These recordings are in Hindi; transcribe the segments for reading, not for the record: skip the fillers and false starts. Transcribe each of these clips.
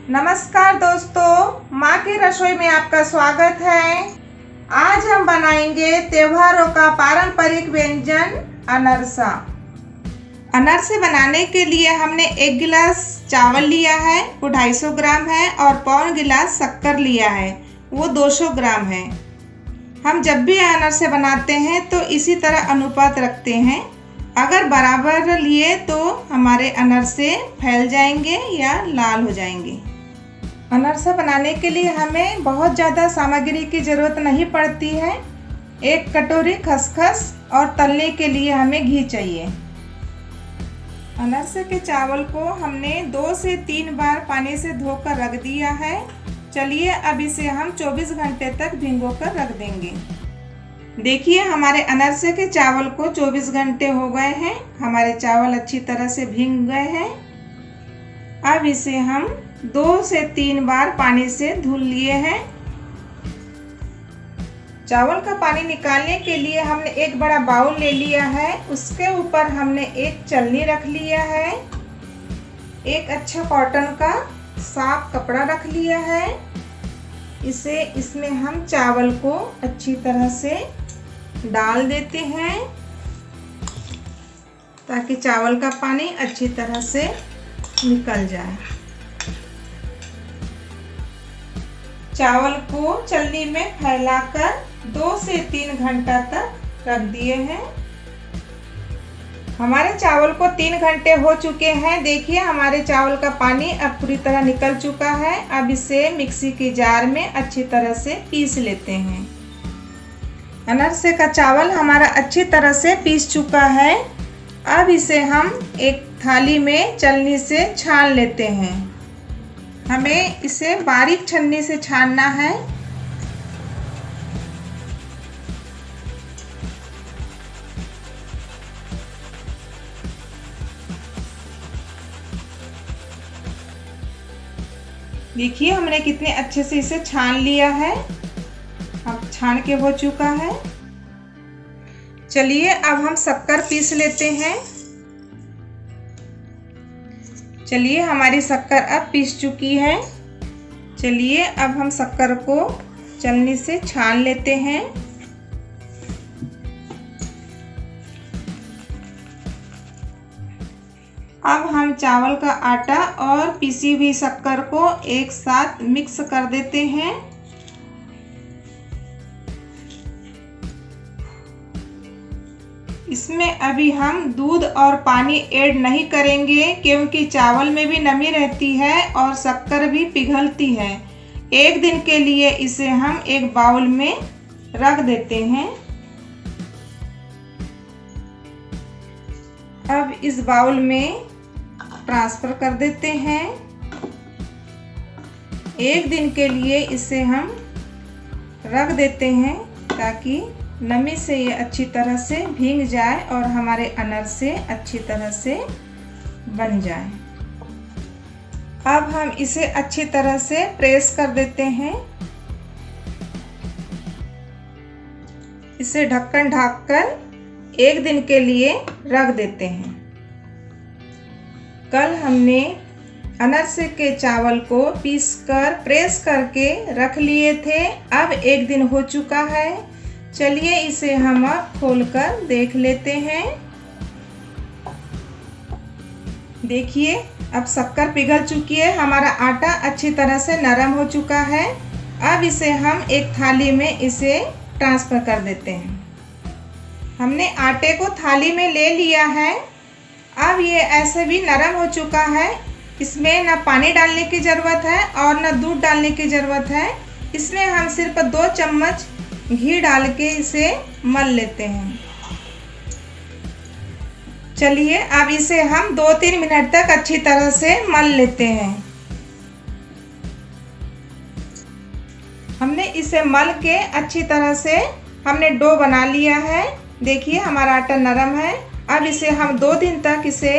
नमस्कार दोस्तों, माँ की रसोई में आपका स्वागत है। आज हम बनाएंगे त्योहारों का पारंपरिक व्यंजन अनरसा। अनरसे बनाने के लिए हमने 1 गिलास चावल लिया है, वो 250 ग्राम है, और पौन गिलास शक्कर लिया है, वो 200 ग्राम है। हम जब भी अनरसे बनाते हैं तो इसी तरह अनुपात रखते हैं। अगर बराबर लिए तो हमारे अनरसे फैल जाएंगे या लाल हो जाएंगे। अनरसा बनाने के लिए हमें बहुत ज़्यादा सामग्री की ज़रूरत नहीं पड़ती है। 1 कटोरी खसखस और तलने के लिए हमें घी चाहिए। अनरसे के चावल को हमने 2 से 3 बार पानी से धोकर रख दिया है। चलिए अब इसे हम 24 घंटे तक भिगोकर रख देंगे। देखिए हमारे अनरसे के चावल को 24 घंटे हो गए हैं। हमारे चावल अच्छी तरह से भीग गए हैं। अब इसे हम 2 से 3 बार पानी से धुल लिए हैं। चावल का पानी निकालने के लिए हमने एक बड़ा बाउल ले लिया है। उसके ऊपर हमने एक छलनी रख लिया है। एक अच्छा कॉटन का साफ कपड़ा रख लिया है। इसमें हम चावल को अच्छी तरह से डाल देते हैं ताकि चावल का पानी अच्छी तरह से निकल जाए। चावल को छलनी में फैलाकर 2 से 3 घंटा तक रख दिए हैं। हमारे चावल को 3 घंटे हो चुके हैं। देखिए हमारे चावल का पानी अब पूरी तरह निकल चुका है। अब इसे मिक्सी की जार में अच्छी तरह से पीस लेते हैं। अनरसे का चावल हमारा अच्छी तरह से पीस चुका है। अब इसे हम एक थाली में छलनी से छान लेते हैं। हमें इसे बारीक छन्नी से छानना है। देखिए हमने कितने अच्छे से इसे छान लिया है। अब छान के हो चुका है। चलिए अब हम शक्कर पीस लेते हैं। चलिए हमारी शक्कर अब पीस चुकी है। चलिए अब हम शक्कर को छलनी से छान लेते हैं। अब हम चावल का आटा और पीसी हुई शक्कर को एक साथ मिक्स कर देते हैं। इसमें अभी हम दूध और पानी ऐड नहीं करेंगे क्योंकि चावल में भी नमी रहती है और शक्कर भी पिघलती है। 1 दिन के लिए इसे हम एक बाउल में रख देते हैं। अब इस बाउल में ट्रांसफर कर देते हैं। 1 दिन के लिए इसे हम रख देते हैं ताकि नमी से ये अच्छी तरह से भीग जाए और हमारे अनरसे अच्छी तरह से बन जाए। अब हम इसे अच्छी तरह से प्रेस कर देते हैं। इसे ढक्कन ढककर 1 दिन के लिए रख देते हैं। कल हमने अनरसे के चावल को पीसकर प्रेस करके रख लिए थे। अब 1 दिन हो चुका है। चलिए इसे हम अब खोलकर देख लेते हैं। देखिए अब शक्कर पिघल चुकी है। हमारा आटा अच्छी तरह से नरम हो चुका है। अब इसे हम एक थाली में इसे ट्रांसफ़र कर देते हैं। हमने आटे को थाली में ले लिया है। अब ये ऐसे भी नरम हो चुका है। इसमें न पानी डालने की ज़रूरत है और न दूध डालने की ज़रूरत है। इसमें हम सिर्फ 2 चम्मच घी डाल के इसे मल लेते हैं। चलिए अब इसे हम 2-3 मिनट तक अच्छी तरह से मल लेते हैं। हमने इसे मल के अच्छी तरह से हमने डो बना लिया है। देखिए हमारा आटा नरम है। अब इसे हम 2 दिन तक इसे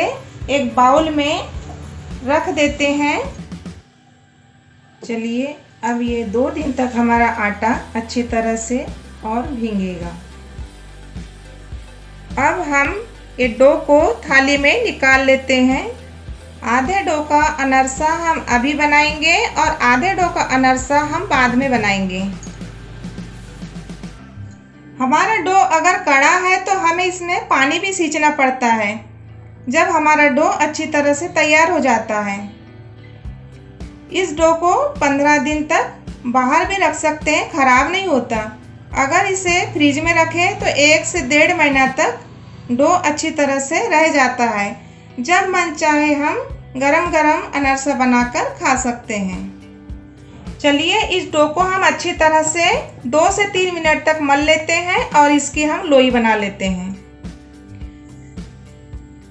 एक बाउल में रख देते हैं। चलिए अब ये 2 दिन तक हमारा आटा अच्छी तरह से और भीगेगा। अब हम ये डो को थाली में निकाल लेते हैं। आधे डो का अनरसा हम अभी बनाएंगे और आधे डो का अनरसा हम बाद में बनाएंगे। हमारा डो अगर कड़ा है तो हमें इसमें पानी भी सींचना पड़ता है जब हमारा डो अच्छी तरह से तैयार हो जाता है। इस डो को 15 दिन तक बाहर भी रख सकते हैं, खराब नहीं होता। अगर इसे फ्रिज में रखें तो 1 से 1.5 महीना तक डो अच्छी तरह से रह जाता है। जब मन चाहे हम गरम गरम अनरसा बनाकर खा सकते हैं। चलिए इस डो को हम अच्छी तरह से 2 से 3 मिनट तक मल लेते हैं और इसकी हम लोई बना लेते हैं।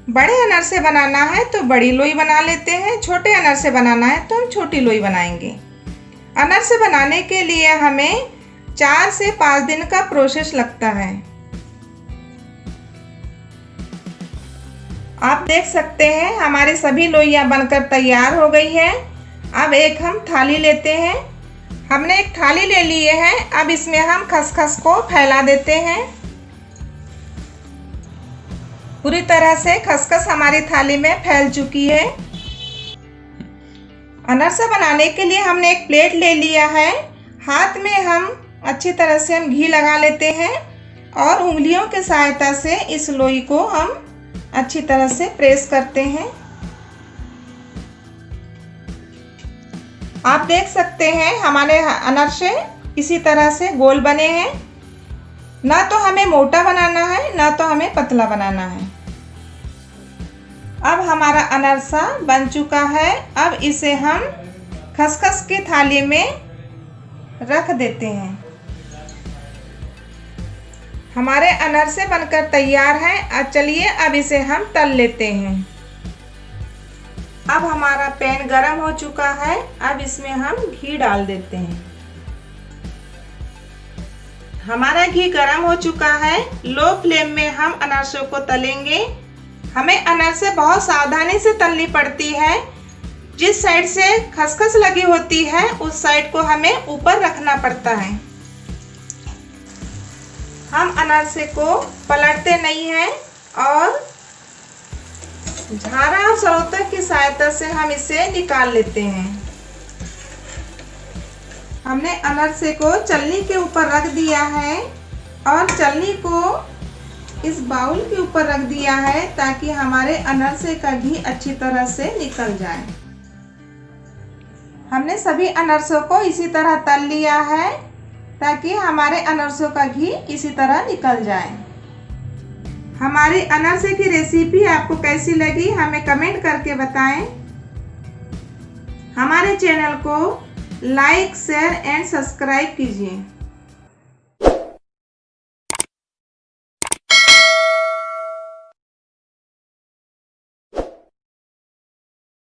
बड़े अनरसे बनाना है तो बड़ी लोई बना लेते हैं, छोटे अनरसे बनाना है तो हम छोटी लोई बनाएंगे। अनरसे बनाने के लिए हमें 4 से 5 दिन का प्रोसेस लगता है। आप देख सकते हैं हमारे सभी लोइयां बनकर तैयार हो गई है। अब एक हम थाली लेते हैं। हमने एक थाली ले ली है। अब इसमें हम खसखस को फैला देते हैं। पूरी तरह से खसखस हमारी थाली में फैल चुकी है। अनरसा बनाने के लिए हमने एक प्लेट ले लिया है। हाथ में हम अच्छी तरह से हम घी लगा लेते हैं और उंगलियों की सहायता से इस लोई को हम अच्छी तरह से प्रेस करते हैं। आप देख सकते हैं हमारे अनरसे इसी तरह से गोल बने हैं। ना तो हमें मोटा बनाना है ना तो हमें पतला बनाना है। अब हमारा अनरसा बन चुका है। अब इसे हम खसखस की थाली में रख देते हैं। हमारे अनरसे बनकर तैयार हैं। चलिए अब इसे हम तल लेते हैं। अब हमारा पैन गरम हो चुका है। अब इसमें हम घी डाल देते हैं। हमारा घी गरम हो चुका है। लो फ्लेम में हम अनरसों को तलेंगे। हमें अनरसे बहुत सावधानी से तलनी पड़ती है। जिस साइड से खसखस लगी होती है उस साइड को हमें ऊपर रखना पड़ता है। हम अनरसे को पलटते नहीं हैं और झारा और सरोतर की सहायता से हम इसे निकाल लेते हैं। हमने अनरसे को चलनी के ऊपर रख दिया है और चलनी को इस बाउल के ऊपर रख दिया है ताकि हमारे अनरसे का घी अच्छी तरह से निकल जाए। हमने सभी अनरसों को इसी तरह तल लिया है ताकि हमारे अनरसों का घी इसी तरह निकल जाए। हमारी अनरसे की रेसिपी आपको कैसी लगी हमें कमेंट करके बताएं। हमारे चैनल को लाइक, शेयर एंड सब्सक्राइब कीजिए।